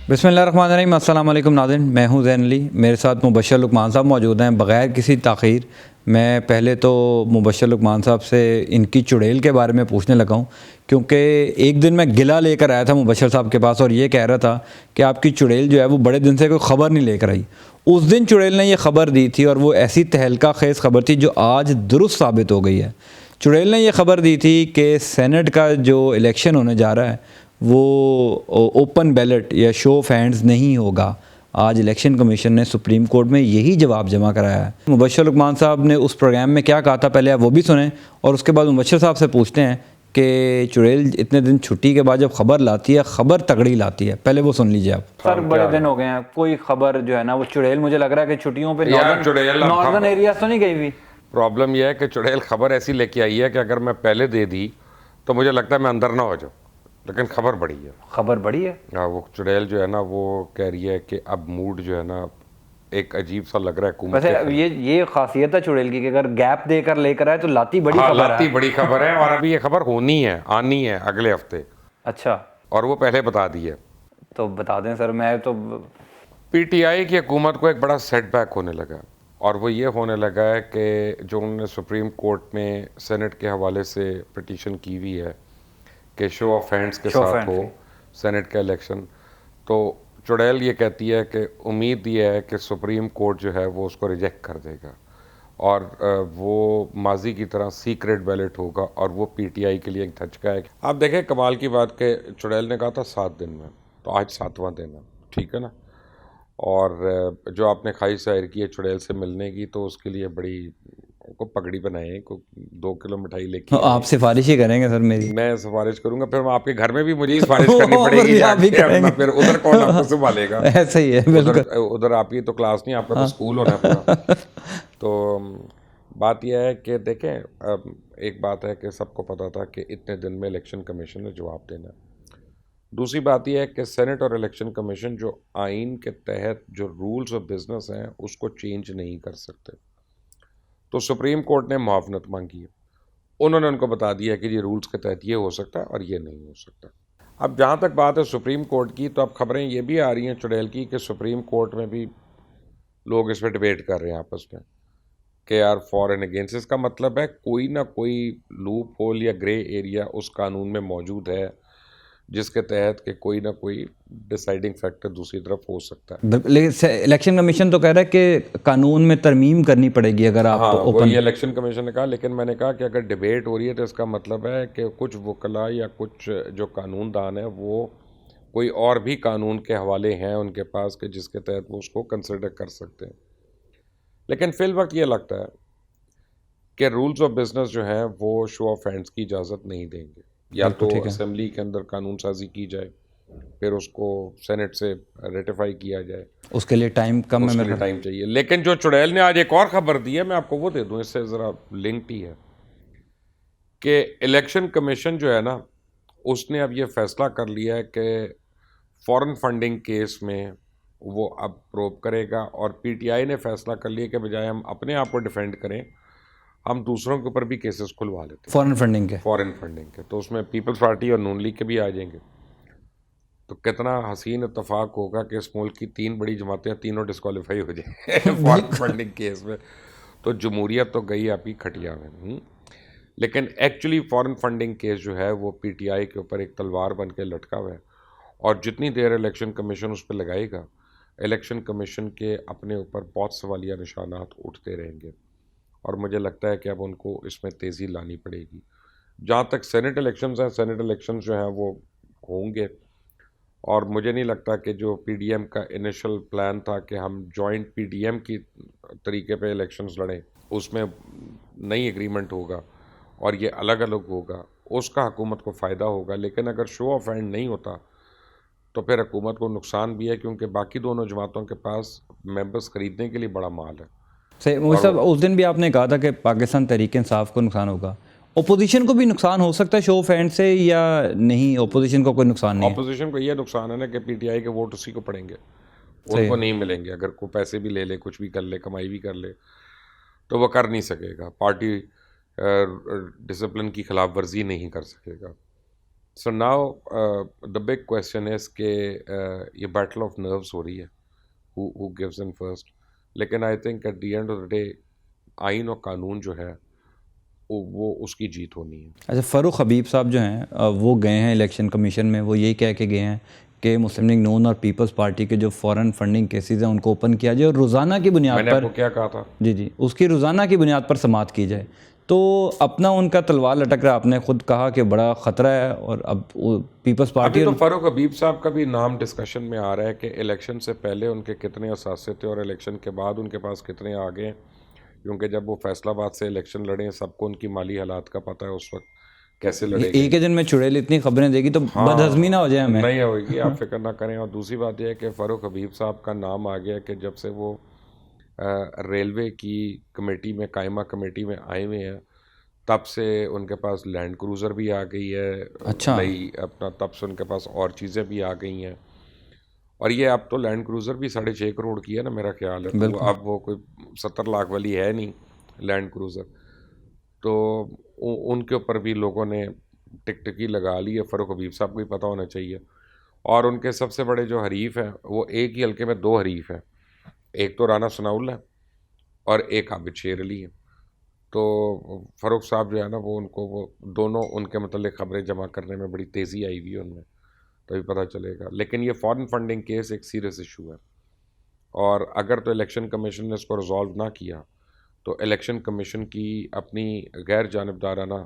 बिस्मिल्लाहिर्रहमानिर्रहीम। अस्सलाम वालेकुम नाज़रीन, मैं हूं ज़ैन अली। मेरे साथ मुबश्शिर लुकमान साहब मौजूद हैं। बग़ैर किसी ताख़ीर मैं पहले तो मुबश्शिर लुकमान साहब से इनकी चुड़ैल के बारे में पूछने लगा हूं, क्योंकि एक दिन मैं गिला लेकर आया था मुबश्शिर साहब के पास और ये कह रहा था कि आपकी चुड़ैल जो है वो बड़े दिन से कोई ख़बर नहीं लेकर आई। उस दिन चुड़ैल ने ये ख़बर दी थी और वो ऐसी तहलका खेज़ ख़बर थी जो आज दुरुस्त साबित हो गई है। चुड़ैल ने यह ख़बर दी थी कि सेनेट का जो इलेक्शन होने जा रहा है वो ओपन बैलेट या शो ऑफ हैंड्स नहीं होगा। आज इलेक्शन कमीशन ने सुप्रीम कोर्ट में यही जवाब जमा कराया है। मुबश्शिर लुकमान साहब ने उस प्रोग्राम में क्या कहा था, पहले आप वो भी सुने और उसके बाद मुबश्शिर साहब से पूछते हैं कि चुड़ैल इतने दिन छुट्टी के बाद जब खबर लाती है, खबर तगड़ी लाती है। पहले वो सुन लीजिए आप। सर बड़े दिन हो गए हैं, कोई खबर जो है ना वो चुड़ैल, मुझे लग रहा है कि छुट्टियों पे नॉर्दर्न एरिया तो नहीं गई हुई। प्रॉब्लम यह है कि चुड़ैल खबर ऐसी लेके आई है कि अगर मैं पहले दे दी तो मुझे लगता है मैं अंदर ना हो जाऊँ, लेकिन खबर बड़ी है। खबर बड़ी है। हाँ, वो चुड़ैल जो है ना वो कह रही है कि अब मूड जो है ना एक अजीब सा लग रहा है हुकूमत वैसे ये खासियत है चुड़ैल की कि अगर गैप देकर लेकर आए तो लाती बड़ी खबर है। लाती बड़ी खबर है और अभी ये खबर होनी है, आनी है अगले हफ्ते। अच्छा, और वो पहले बता दी है। तो बता दें सर। मैं तो पीटीआई की हुकूमत को एक बड़ा सेटबैक होने लगा और वो ये होने लगा है कि जो उन्होंने सुप्रीम कोर्ट में सेनेट के हवाले से पिटीशन की हुई है कि शो ऑफ हैंड्स के साथ हो सेनेट का इलेक्शन, तो चुड़ैल ये कहती है कि उम्मीद ये है कि सुप्रीम कोर्ट जो है वो उसको रिजेक्ट कर देगा और वो माजी की तरह सीक्रेट बैलेट होगा और वो पीटीआई के लिए एक धचका है। आप देखें कमाल की बात कि चुड़ैल ने कहा था 7 दिन में, तो आज 7वां दिन है, ठीक है ना। और जो आपने ख्वाहिश जाहिर की है चुड़ैल से मिलने की, तो उसके लिए बड़ी को पगड़ी बनाए को 2 किलो मिठाई लेके आप सिफारिश ही करेंगे सर मेरी? मैं सिफारिश करूंगा, फिर आपके घर में भी मुझे ही सिफारिश करनी पड़ेगी जाके अपना, फिर उधर कौन आपको संभालेगा? ऐसा ही है, उधर आपकी तो क्लास नहीं, आपका तो स्कूल होना पूरा। तो बात यह है कि देखें, एक बात है कि सबको पता था कि इतने दिन में इलेक्शन कमीशन ने जवाब देना है। दूसरी बात यह है कि सेनेट और इलेक्शन कमीशन जो आइन के तहत जो रूल्स ऑफ बिजनेस हैं उसको चेंज नहीं कर सकते। तो सुप्रीम कोर्ट ने मुआवनत मांगी है, उन्होंने उनको बता दिया कि ये रूल्स के तहत ये हो सकता है और ये नहीं हो सकता। अब जहाँ तक बात है सुप्रीम कोर्ट की, तो अब खबरें ये भी आ रही हैं चुड़ैल की कि सुप्रीम कोर्ट में भी लोग इस पर डिबेट कर रहे हैं आपस में कि यार फॉर एंड अगेंस्ट। इसका मतलब है कोई ना कोई लूप होल या ग्रे एरिया उस कानून में मौजूद है जिसके तहत कि कोई ना कोई डिसाइडिंग फैक्टर दूसरी तरफ हो सकता है। लेकिन इलेक्शन कमीशन तो कह रहा है कि कानून में तरमीम करनी पड़ेगी अगर आप ओपन। ये इलेक्शन कमीशन ने कहा, लेकिन मैंने कहा कि अगर डिबेट हो रही है तो इसका मतलब है कि कुछ वकला या कुछ जो कानूनदान है वो कोई और भी कानून के हवाले हैं उनके पास कि जिसके तहत वो उसको कंसिडर कर सकते हैं। लेकिन फिल वक्त ये लगता है कि रूल्स ऑफ बिजनेस जो हैं वो शो ऑफ हैंड्स की इजाज़त नहीं देंगे। या तो असेंबली के अंदर कानून साजी की जाए, फिर उसको सेनेट से रेटिफाई किया जाए, उसके लिए टाइम कम है, मेरे टाइम चाहिए। लेकिन जो चुड़ैल ने आज एक और खबर दी है, मैं आपको वो दे दूं, इससे ज़रा लिंक्ड ही है कि इलेक्शन कमीशन जो है ना उसने अब ये फैसला कर लिया है कि फॉरेन फंडिंग केस में वो अब प्रोब करेगा और पीटीआई ने फैसला कर लिया कि बजाय हम अपने आप को डिफेंड करें, हम दूसरों के ऊपर भी केसेस खुलवा लेते हैं फॉरेन फंडिंग के। तो उसमें पीपल्स पार्टी और नून लीग के भी आ जाएंगे। तो कितना हसीन इत्तेफाक होगा कि इस मुल्क की 3 बड़ी जमातें तीनों डिस्क्वालीफाई हो जाए फॉरेन फंडिंग केस में। तो जमहूरियत तो गई आपकी खटिया में। लेकिन एक्चुअली फॉरेन फंडिंग केस जो है वो पीटीआई के ऊपर एक तलवार बन के लटका हुआ है और जितनी देर इलेक्शन कमीशन उस पर लगाएगा, इलेक्शन कमीशन के अपने ऊपर बहुत सवालिया निशानात उठते रहेंगे और मुझे लगता है कि अब उनको इसमें तेज़ी लानी पड़ेगी। जहाँ तक सेनेट इलेक्शंस हैं, सेनेट इलेक्शंस जो हैं वो होंगे और मुझे नहीं लगता कि जो पीडीएम का इनिशियल प्लान था कि हम जॉइंट पीडीएम की तरीके पे इलेक्शंस लड़ें, उसमें नई एग्रीमेंट होगा और ये अलग अलग होगा, उसका हुकूमत को फ़ायदा होगा। लेकिन अगर शो ऑफ हैंड नहीं होता तो फिर हुकूमत को नुकसान भी है, क्योंकि बाकी दोनों जमातों के पास मेंबर्स ख़रीदने के लिए बड़ा माल है। सही। मुझे साहब उस दिन भी आपने कहा था कि पाकिस्तान तहरीक इंसाफ को नुकसान होगा, ओपोजिशन को भी नुकसान हो सकता है शो ऑफ हैंड से या नहीं? ओपोजिशन को कोई नुकसान नहीं? ओपोजिशन को ये नुकसान है ना कि पीटीआई के वोट उसी को पड़ेंगे, उनको नहीं मिलेंगे। अगर कोई पैसे भी ले ले, कुछ भी कर ले, कमाई भी कर ले, तो वह कर नहीं सकेगा, पार्टी डिसिप्लिन की खिलाफ वर्जी नहीं कर सकेगा। So now the big question is कि ये बैटल ऑफ नर्व्स हो रही है, हु गिव्स इन फर्स्ट। लेकिन I think at the end of the day आइन और कानून जो है वो उसकी जीत होनी है। अच्छा, फ़ारूक हबीब साहब जो हैं वो गए हैं इलेक्शन कमीशन में, वो यही कह के गए हैं कि मुस्लिम लीग नून और पीपल्स पार्टी के जो फॉरेन फंडिंग केसेस हैं उनको ओपन किया जाए और रोज़ाना की बुनियाद मैंने पर, आपको क्या कहा था? जी, उसकी रोज़ाना की बुनियाद पर समाअत की जाए। तो अपना उनका तलवार लटक रहा, आपने खुद कहा कि बड़ा ख़तरा है। और अब पीपल्स पार्टी अभी तो फारूक हबीब साहब का भी नाम डिस्कशन में आ रहा है कि इलेक्शन से पहले उनके कितने असासे थे और इलेक्शन के बाद उनके पास कितने आ गए, क्योंकि जब वो फैसलाबाद से इलेक्शन लड़े सबको उनकी माली हालात का पता है उस वक्त कैसे लड़े गए। एक ही दिन में चुड़ैल इतनी खबरें देगी तो बदहज़मी ना हो जाए हमें। नहीं होगी, आप फिक्र ना करें। और दूसरी बात यह है कि फ़ारूक हबीब साहब का नाम आ गया कि जब से वो रेलवे की कमेटी में, कायमा कमेटी में आए हुए हैं, तब से उनके पास लैंड क्रूज़र भी आ गई है। अच्छा, नई अपना, तब से उनके पास और चीज़ें भी आ गई हैं। और ये अब तो लैंड क्रूज़र भी 6.5 करोड़ की है ना, मेरा ख्याल है। तो अब वो कोई 70 लाख वाली है नहीं लैंड क्रूज़र। तो उनके ऊपर भी लोगों ने टिकटिकी लगा ली है। फ़ारूक हबीब साहब को ही पता होना चाहिए। और उनके सबसे बड़े जो हरीफ हैं वो एक ही हल्के में 2 हरीफ हैं, एक तो राना सनाउल्लाह और एक आबिद शेर अली है। तो फ़ारूक साहब जो है ना वो उनको, वो दोनों उनके मतलब ख़बरें जमा करने में बड़ी तेज़ी आई हुई है उनमें, तभी पता चलेगा। लेकिन ये फॉरेन फंडिंग केस एक सीरियस इशू है, और अगर तो इलेक्शन कमीशन ने इसको रिजॉल्व ना किया तो इलेक्शन कमीशन की अपनी गैर जानिबदाराना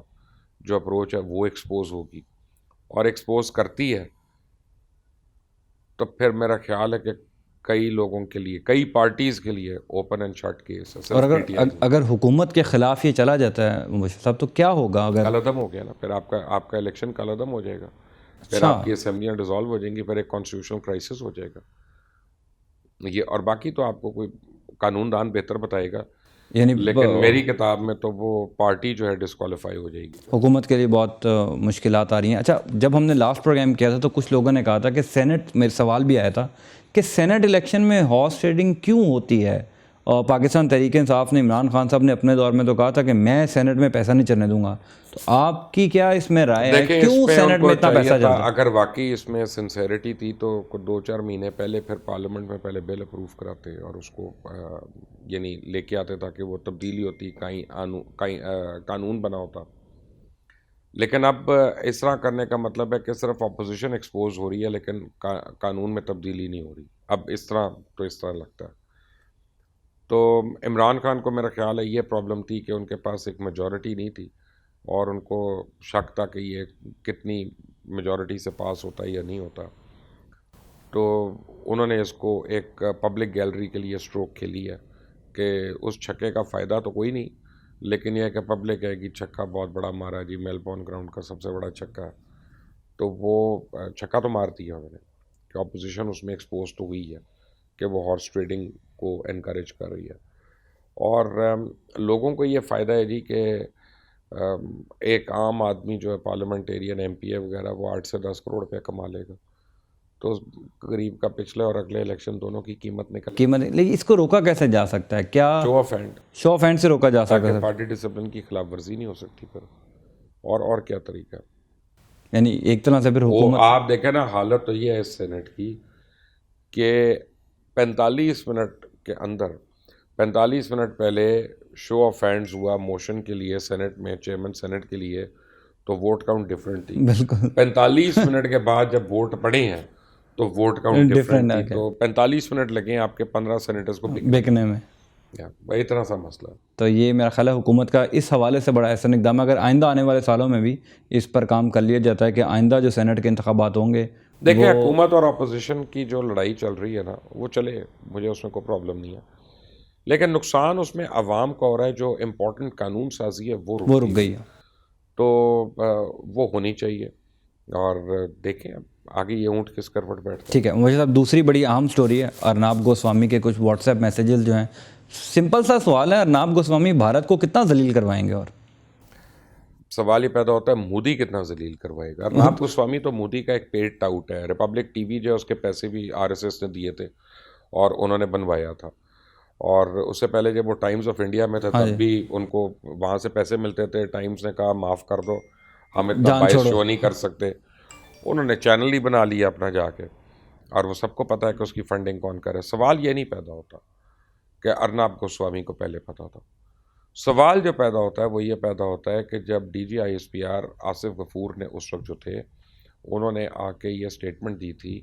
जो अप्रोच है वो एक्सपोज होगी, और एक्सपोज करती है तो फिर मेरा ख्याल है कि कई लोगों के लिए, कई पार्टीज़ के लिए ओपन एंड शट केस है। और अगर हुकूमत के ख़िलाफ़ ये चला जाता है मुबशर साहब तो क्या होगा? अगर कलअदम हो गया ना, फिर आपका इलेक्शन कलअदम हो जाएगा, फिर अच्छा, आपकी असेंबलियाँ डिसॉल्व हो जाएंगी, फिर एक कॉन्स्टिट्यूशनल क्राइसिस हो जाएगा ये। और बाकी तो आपको कोई कानूनदान बेहतर बताएगा, यानी लेकिन मेरी किताब में तो वो पार्टी जो है डिस्क्वालीफाई हो जाएगी। हुकूमत के लिए बहुत मुश्किलात आ रही हैं। अच्छा, जब हमने लास्ट प्रोग्राम किया था तो कुछ लोगों ने कहा था कि सेनेट, मेरे सवाल भी आया था कि सेनेट इलेक्शन में हॉर्स ट्रेडिंग क्यों होती है। और पाकिस्तान तहरीक इंसाफ ने, इमरान खान साहब ने अपने दौर में तो कहा था कि मैं सेनेट में पैसा नहीं चलने दूंगा। तो आपकी क्या इसमें राय है, क्यों सेनेट में इतना पैसा चलता है? अगर वाकई इसमें सिंसेरिटी थी तो 2-4 महीने पहले फिर पार्लियामेंट में पहले बिल अप्रूव कराते और उसको यानी लेके आते ताकि वो तब्दीली होती, कहीं कानून बना होता। लेकिन अब इस तरह करने का मतलब है कि सिर्फ अपोजिशन एक्सपोज हो रही है, लेकिन कानून में तब्दीली नहीं हो रही। अब इस तरह लगता है। तो इमरान खान को मेरा ख्याल है ये प्रॉब्लम थी कि उनके पास एक मेजॉरिटी नहीं थी, और उनको शक था कि ये कितनी मेजॉरिटी से पास होता है या नहीं होता। तो उन्होंने इसको एक पब्लिक गैलरी के लिए स्ट्रोक खेली है कि उस छक्के का फ़ायदा तो कोई नहीं, लेकिन यह कि पब्लिक है कि छक्का बहुत बड़ा मारा जी, मेलबोर्न ग्राउंड का सबसे बड़ा छक्का। तो वो छक्का तो मारती है उन्होंने कि अपोजिशन उसमें एक्सपोज तो हुई है कि वो हॉर्स ट्रेडिंग को एनकरेज कर रही है। और लोगों को ये फ़ायदा है जी कि एक आम आदमी जो है पार्लियामेंटेरियन एमपीए वगैरह वो 8 से 10 करोड़ रुपये कमा लेगा। तो गरीब का पिछले और अगले इलेक्शन दोनों की कीमत लेकिन इसको रोका कैसे जा सकता है? क्या show off hand, show off hand से रोका जा सकता है? पार्टी डिसिप्लिन की खिलाफ वर्जी नहीं हो सकती फिर, और क्या तरीका है? यानी एक तरह से फिर हुकूमत, आप देखें ना, हालत तो ये है इस सेनेट की कि 45 मिनट के अंदर, 45 मिनट पहले शो ऑफ हैंड्स हुआ मोशन के लिए सेनेट में, चेयरमैन सेनेट के लिए, तो वोट काउंट डिफरेंट थी। बिल्कुल 45 मिनट के बाद जब वोट पड़े हैं तो वोट काउंट डिफरेंट थी। तो 45 मिनट लगे आपके 15 सेनेटर्स को बिकने में। वही तरह सा मसला। तो ये मेरा ख्याल है हुकूमत का इस हवाले से बड़ा ऐसा इक़दाम, अगर आइंदा आने वाले सालों में भी इस पर काम कर लिया जाता है कि आइंदा जो सेनेट के इंतखाबात होंगे, देखिए हुकूमत और अपोजिशन की जो लड़ाई चल रही है ना वो चले, मुझे उसमें कोई प्रॉब्लम नहीं है, लेकिन नुकसान उसमें अवाम का हो रहा है। जो इम्पोर्टेंट कानून साजी है वो रुक गई है। तो वो होनी चाहिए, और देखें अब आगे ये ऊँट किस करवट बैठता है। ठीक है मुझे साहब, दूसरी बड़ी अहम स्टोरी है अर्नाब गोस्वामी के कुछ व्हाट्सएप मैसेजेस जो हैं। सिंपल सा सवाल है, अर्नाब गोस्वामी भारत को कितना जलील करवाएंगे? और सवाल ये पैदा होता है मोदी कितना जलील करवाएगा। अर्नाब गोस्वामी तो मोदी का एक पेड टाउट है। रिपब्लिक टीवी जो है उसके पैसे भी आरएसएस ने दिए थे और उन्होंने बनवाया था। और उससे पहले जब वो टाइम्स ऑफ इंडिया में थे तब भी उनको वहाँ से पैसे मिलते थे। टाइम्स ने कहा माफ़ कर दो, हम इतना बाइस शो नहीं कर सकते। उन्होंने चैनल ही बना लिया अपना जाके, और वो सबको पता है कि उसकी फंडिंग कौन करे। सवाल ये नहीं पैदा होता कि अर्नब गोस्वामी को पहले पता था। सवाल जो पैदा होता है वो ये पैदा होता है कि जब DGISPR आसिफ गफूर ने उस वक्त जो थे, उन्होंने आके ये स्टेटमेंट दी थी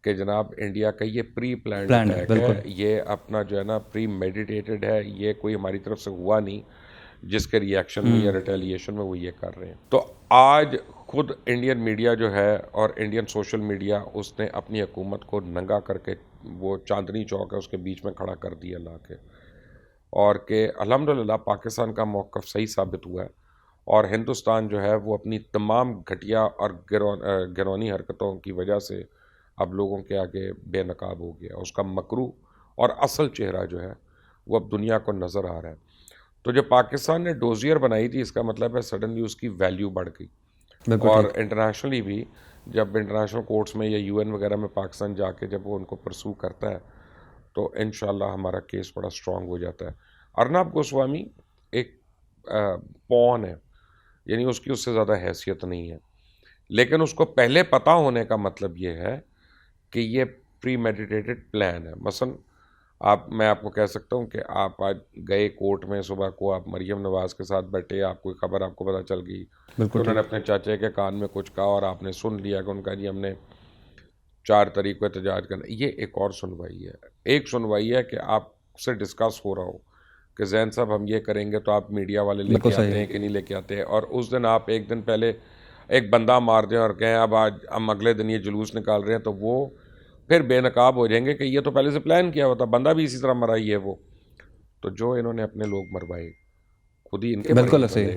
कि जनाब इंडिया का ये प्री प्लान्ड अटैक है, ये अपना जो है ना प्री मेडिटेटेड है, ये कोई हमारी तरफ से हुआ नहीं जिसके रिएक्शन में या रिटेलिएशन में वो ये कर रहे हैं। तो आज खुद इंडियन मीडिया जो है और इंडियन सोशल मीडिया, उसने अपनी हुकूमत को नंगा करके वो चांदनी चौक है उसके बीच में खड़ा कर दिया ला के, और कि अल्हम्दुलिल्लाह पाकिस्तान का मौक़िफ़ सही साबित हुआ है और हिंदुस्तान जो है वो अपनी तमाम घटिया और गिरौनी हरकतों की वजह से अब लोगों के आगे बेनकाब हो गया। उसका मकरू और असल चेहरा जो है वो अब दुनिया को नज़र आ रहा है। तो जो पाकिस्तान ने डोजियर बनाई थी, इसका मतलब है सडनली उसकी वैल्यू बढ़ गई। और इंटरनेशनली भी जब इंटरनेशनल कोर्ट्स में या UN वगैरह में पाकिस्तान जाके जब वो उनको परसू करता है तो इंशाल्लाह हमारा केस बड़ा स्ट्रॉन्ग हो जाता है। अर्नब गोस्वामी एक पॉन है, यानी उसकी उससे ज़्यादा हैसियत नहीं है, लेकिन उसको पहले पता होने का मतलब ये है कि ये प्री मेडिटेटेड प्लान है। मसलन मैं आपको कह सकता हूँ कि आप आज गए कोर्ट में, सुबह को आप मरीम नवाज़ के साथ बैठे, आपको खबर आपको पता चल गई, तो उन्होंने अपने चाचे के कान में कुछ कहा और आपने सुन लिया कि उनका जी हमने 4 तारीख को एहतजाज करना। ये एक और सुनवाई है। एक सुनवाई है कि आपसे डिस्कस हो रहा हो कि जैन साहब हम ये करेंगे, तो आप मीडिया वाले लेके आते हैं कि नहीं लेके आते हैं, और उस दिन आप एक दिन पहले एक बंदा मार दें और कहें अब आज हम अगले दिन ये जुलूस निकाल रहे हैं, तो वो फिर बेनकाब हो जाएंगे कि ये तो पहले से प्लान किया हुआ था, बंदा भी इसी तरह मरा ही है वो। तो जो इन्होंने अपने लोग मरवाए खुद ही इनके, बिल्कुल सही,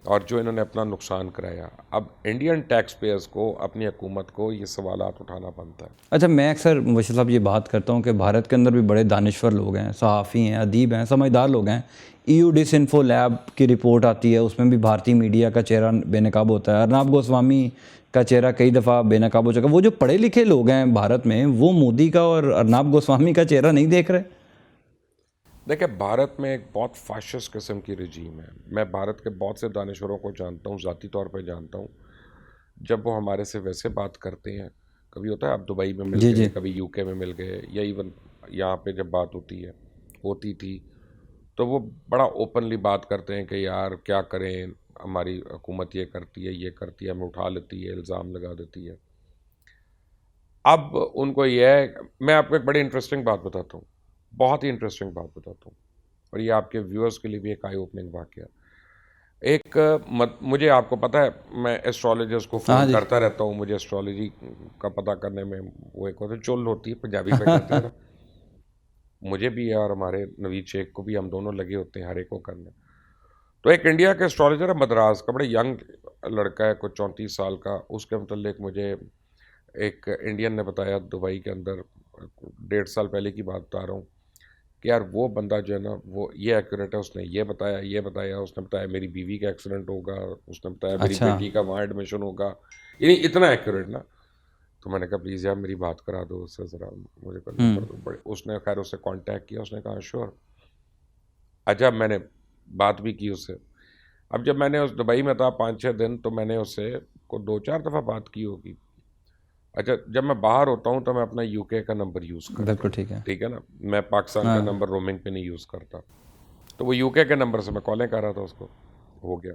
और जो इन्होंने अपना नुकसान कराया, अब इंडियन टैक्स पेयर्स को, अपनी हुकूमत को ये सवालात उठाना बनता है। अच्छा, मैं अक्सर मुबश्शिर साहब ये बात करता हूँ कि भारत के अंदर भी बड़े दानिश्वर लोग हैं, सहाफ़ी हैं, अदीब हैं, समझदार लोग हैं। EU डिसइंफो लैब की रिपोर्ट आती है, उसमें भी भारतीय मीडिया का चेहरा बेनकाब होता है। अर्नब गोस्वामी का चेहरा कई दफ़ा बेनकाब हो चुका। वो जो पढ़े लिखे लोग हैं भारत में, वो मोदी का और अर्नब गोस्वामी का चेहरा नहीं देख रहे। देखिए, भारत में एक बहुत फाशिस्ट किस्म की रजीम है। मैं भारत के बहुत से दानिश्वरों को जानता हूँ, ज़ाती तौर पे जानता हूँ। जब वो हमारे से वैसे बात करते हैं, कभी होता है आप दुबई में मिल गए, कभी UK में मिल गए, या इवन यहाँ पे जब बात होती थी, तो वो बड़ा ओपनली बात करते हैं कि यार क्या करें, हमारी हुकूमत ये करती है, हमें उठा लेती है, इल्ज़ाम लगा देती है। अब उनको ये है, मैं आपको एक बड़ी इंटरेस्टिंग बात बताता हूँ, बहुत ही इंटरेस्टिंग बात बताता हूँ, और ये आपके व्यूअर्स के लिए भी एक आई ओपनिंग वाक़या। मुझे आपको पता है, मैं एस्ट्रोलॉजर्स को फ़ोन करता रहता हूँ, मुझे एस्ट्रोलॉजी का पता करने में वो एक होता है चुल होती है, पंजाबी में कहते हैं ना। मुझे भी है और हमारे नवीद शेख को भी, हम दोनों लगे होते हैं हर एक को करने। तो एक इंडिया का एस्ट्रोलॉजर है मद्रास का, बड़े यंग लड़का है, कुछ 34 साल का। उसके मतलब मुझे एक इंडियन ने बताया, दुबई के अंदर 1.5 साल पहले की बात बता रहा हूँ, कि यार वो बंदा जो है ना वो ये एक्यूरेट है, उसने ये बताया, उसने बताया मेरी बीवी का एक्सीडेंट होगा, उसने बताया मेरी बेटी का वहाँ एडमिशन होगा, यानी इतना एक्यूरेट ना। तो मैंने कहा प्लीज़ यार मेरी बात करा दो उससे, ज़रा मुझे करना पड़ दो। उसने खैर उससे कांटेक्ट किया, उसने कहा श्योर। अच्छा, मैंने बात भी की उससे। अब जब मैंने उस दुबई में था 5-6 दिन, तो मैंने उससे को 2-4 दफ़ा बात की होगी। अच्छा, जब मैं बाहर होता हूँ तो मैं अपना UK का नंबर यूज़ करता हूँ। बिल्कुल ठीक है ना, मैं पाकिस्तान का नंबर रोमिंग पे नहीं यूज़ करता। तो वो UK के नंबर से मैं कॉलें कर रहा था उसको, हो गया।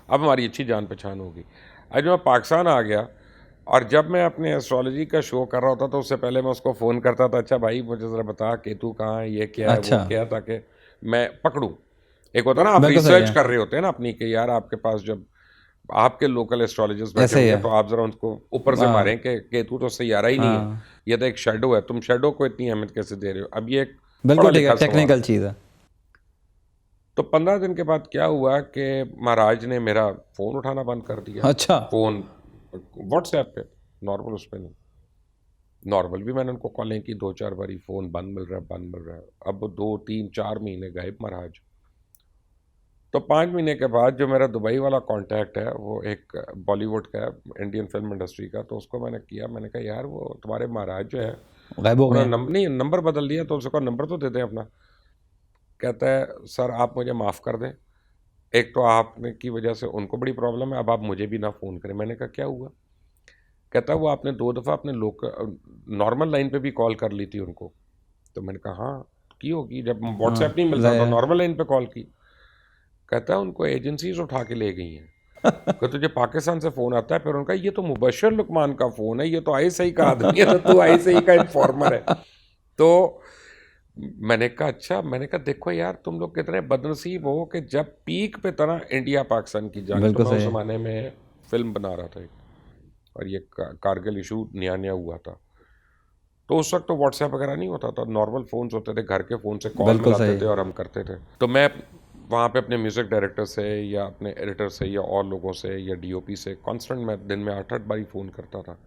अब हमारी अच्छी जान पहचान होगी। आज जब मैं पाकिस्तान आ गया, और जब मैं अपने एस्ट्रोलॉजी का शो कर रहा होता तो उससे पहले मैं उसको फ़ोन करता था, अच्छा भाई मुझे ज़रा बता केतु कहाँ है, ये क्या है, वो क्या है, ताकि मैं पकड़ूँ। एक होता है ना, आप रिसर्च कर रहे होते हैं ना अपनी, कि यार आपके पास जब आपके लोकल एस्ट्रोलॉजर्स बैठे होंगे तो आप ज़रा उनको ऊपर से मारें कि केतु तो सैयारा ही नहीं है, ये तो एक शेडो है, तुम शेडो को इतनी अहमियत कैसे दे रहे हो। अब ये एक बिल्कुल टेक्निकल चीज़ है। तो 15 दिन के बाद क्या हुआ कि महाराज ने मेरा फ़ोन उठाना बंद कर दिया। अच्छा, फ़ोन व्हाट्सएप पे, नॉर्मल उस पर नहीं, नॉर्मल भी मैंने उनको कॉलें की 2-4 बारी, फ़ोन बंद मिल रहा है। अब 2-3-4 महीने गायब महाराज। तो 5 महीने के बाद जो मेरा दुबई वाला कॉन्टैक्ट है, वो एक बॉलीवुड का है, इंडियन फिल्म इंडस्ट्री का, तो उसको मैंने किया, मैंने कहा यार वो तुम्हारे महाराज जो है गायब हो गए, नंबर बदल दिया, तो उसको नंबर तो दे दें अपना। कहता है सर आप मुझे माफ़ कर दें, एक तो आपने की वजह से उनको बड़ी प्रॉब्लम है, अब आप मुझे भी ना फ़ोन करें। मैंने कहा क्या हुआ? कहता वो आपने 2 दफ़ा अपने नॉर्मल लाइन पे भी कॉल कर ली थी उनको। तो मैंने कहा हाँ की होगी, जब व्हाट्सएप नहीं मिलता तो नॉर्मल लाइन पे कॉल की। कहता उनको एजेंसीज उठा के ले गई हैं। कि तुझे पाकिस्तान से फ़ोन आता है, फिर उनका ये तो मुबशर लुकमान का फ़ोन है, ये तो ISI का आदमी है, तो तू ISI का इन्फॉर्मर है। तो मैंने कहा अच्छा, मैंने कहा देखो यार तुम लोग कितने बदनसीब हो कि जब पीक पे तरह इंडिया पाकिस्तान की जंग, तो मैं उस ज़माने में फ़िल्म बना रहा था और ये कारगिल इशू नया नया हुआ था, तो उस वक्त तो व्हाट्सएप वगैरह नहीं होता था, नॉर्मल फ़ोन्स होते थे, घर के फ़ोन से कॉल मिलाते थे और हम करते थे। तो मैं वहाँ पे अपने म्यूज़िक डायरेक्टर से या अपने एडिटर से या और लोगों से या DOP से कांस्टेंट मैं दिन में 8-8 बारी फ़ोन करता था।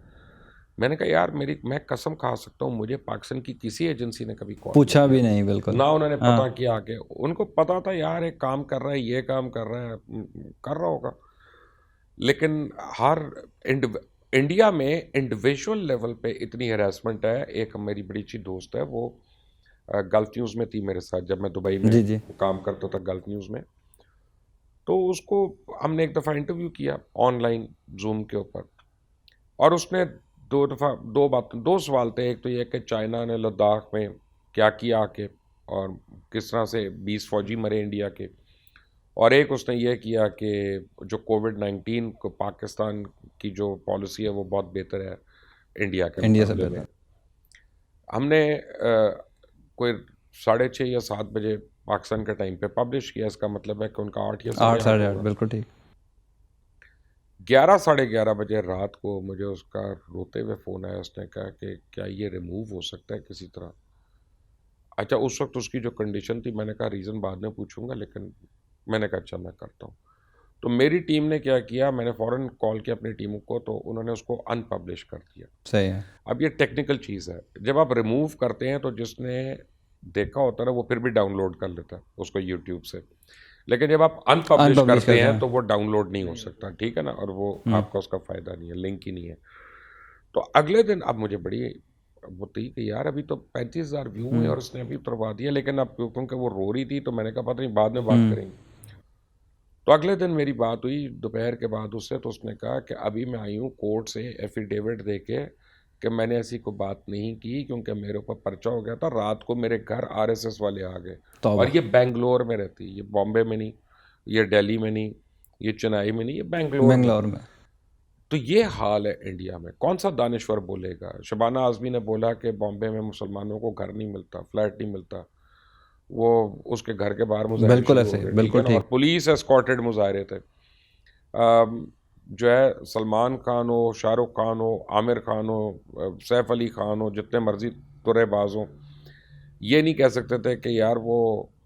मैंने कहा यार मैं कसम खा सकता हूँ, मुझे पाकिस्तान की किसी एजेंसी ने कभी कॉल पूछा भी नहीं, बिल्कुल ना उन्होंने पता किया आके। उनको पता था यार एक काम कर रहा है, ये काम कर रहा है, कर रहा होगा, लेकिन हर इंडिया में इंडिविजुअल लेवल पे इतनी हैरेसमेंट है। एक मेरी बड़ी अच्छी दोस्त है, वो गल्फ न्यूज़ में थी मेरे साथ जब मैं दुबई में काम करता था गल्फ न्यूज़ में, तो उसको हमने एक दफ़ा इंटरव्यू किया ऑनलाइन जूम के ऊपर, और उसने 2 सवाल थे। एक तो ये कि चाइना ने लद्दाख में क्या किया आके और किस तरह से 20 फौजी मरे इंडिया के, और एक उसने ये किया कि जो कोविड-19 को पाकिस्तान की जो पॉलिसी है वो बहुत बेहतर है इंडिया से बेहतर। हमने कोई 6:30 या 7 बजे पाकिस्तान के टाइम पे पब्लिश किया, इसका मतलब है कि उनका 8 या 8 बिल्कुल ठीक। 11 साढ़े 11 बजे रात को मुझे उसका रोते हुए फ़ोन आया। उसने कहा कि क्या ये रिमूव हो सकता है किसी तरह। अच्छा, उस वक्त उसकी जो कंडीशन थी, मैंने कहा रीज़न बाद में पूछूंगा, लेकिन मैंने कहा अच्छा मैं करता हूँ। तो मेरी टीम ने क्या किया, मैंने फ़ौरन कॉल किया अपनी टीमों को, तो उन्होंने उसको अनपब्लिश कर दिया। सही है। अब ये टेक्निकल चीज़ है, जब आप रिमूव करते हैं तो जिसने देखा होता है ना वो फिर भी डाउनलोड कर लेता है उसको यूट्यूब से, लेकिन जब आप अनपब्लिश करते हैं तो वो डाउनलोड नहीं हो सकता, ठीक है ना, और वो आपका उसका फ़ायदा नहीं है, लिंक ही नहीं है। तो अगले दिन अब मुझे बड़ी वो थी कि यार अभी तो 35,000 व्यू हुए और उसने अभी उतरवा दिया, लेकिन अब क्योंकि वो रो रही थी तो मैंने कहा पता नहीं बाद में बात करेंगे। तो अगले दिन मेरी बात हुई दोपहर के बाद उससे, तो उसने कहा कि अभी मैं आई हूँ कोर्ट से एफिडेविट दे के कि मैंने ऐसी कोई बात नहीं की, क्योंकि मेरे ऊपर पर्चा हो गया था। रात को मेरे घर RSS वाले आ गए, और ये बेंगलोर में रहती, ये बॉम्बे में नहीं, ये दिल्ली में नहीं, ये चेन्नई में नहीं, ये बेंगलोर में। तो ये हाल है इंडिया में। कौन सा दानिश्वर बोलेगा? शबाना आज़मी ने बोला कि बॉम्बे में मुसलमानों को घर नहीं मिलता, फ्लैट नहीं मिलता, वो उसके घर के बाहर मुजाहिरे, बिल्कुल ऐसे, बिल्कुल ठीक, और पुलिस एस्कॉर्टेड मुजाहिरे थे। जो है सलमान खान हो, शाहरुख खान हो, आमिर खान हो, सैफ अली खान हो, जितने मर्जी तुरेबाज हों, ये नहीं कह सकते थे कि यार वो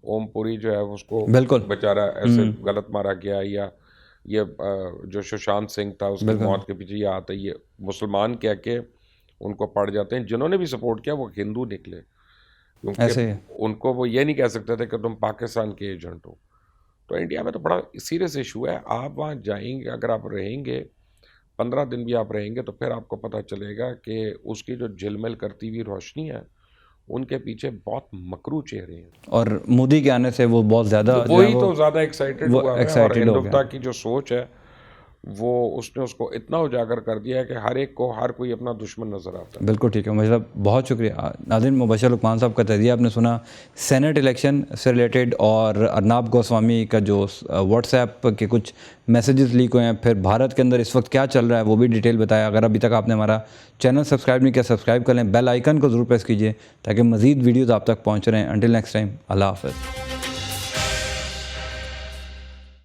ओमपुरी जो है उसको बेचारा ऐसे गलत मारा गया, या ये जो सुशांत सिंह था उसकी मौत के पीछे ये आता है, ये मुसलमान कह के उनको पड़ जाते हैं। जिन्होंने भी सपोर्ट किया वो हिंदू निकले, क्योंकि उनको वो ये नहीं कह सकते थे कि तुम पाकिस्तान के एजेंट हो। तो इंडिया में तो बड़ा सीरियस इशू है। आप वहाँ जाएंगे, अगर आप रहेंगे 15 दिन भी आप रहेंगे, तो फिर आपको पता चलेगा कि उसकी जो झिलमिल करती हुई रोशनी है उनके पीछे बहुत मकरू चेहरे हैं, और मोदी के आने से वो बहुत ज़्यादा, वही तो ज़्यादा एक्साइटेड हुआ है। और हिंदुत्व की जो सोच है वो उसने उसको इतना उजागर कर दिया है कि हर एक को हर कोई अपना दुश्मन नज़र आता है। बिल्कुल ठीक है मुबशर साहब, बहुत शुक्रिया। नाज़रीन, मुबशर लुकमान साहब का तज़िया आपने सुना सेनेट इलेक्शन से रिलेटेड, और अर्नाब गोस्वामी का जो व्हाट्सएप के कुछ मैसेजेस लीक हुए हैं, फिर भारत के अंदर इस वक्त क्या चल रहा है वो भी डिटेल बताया। अगर अभी तक आपने हमारा चैनल सब्सक्राइब नहीं किया, सब्सक्राइब कर लें, बेल आइकन को ज़रूर प्रेस कीजिए ताकि मज़ीद वीडियोज़ आप तक पहुँच रहे हैं। अंटिल नेक्स्ट टाइम, अल्लाह हाफ़िज़।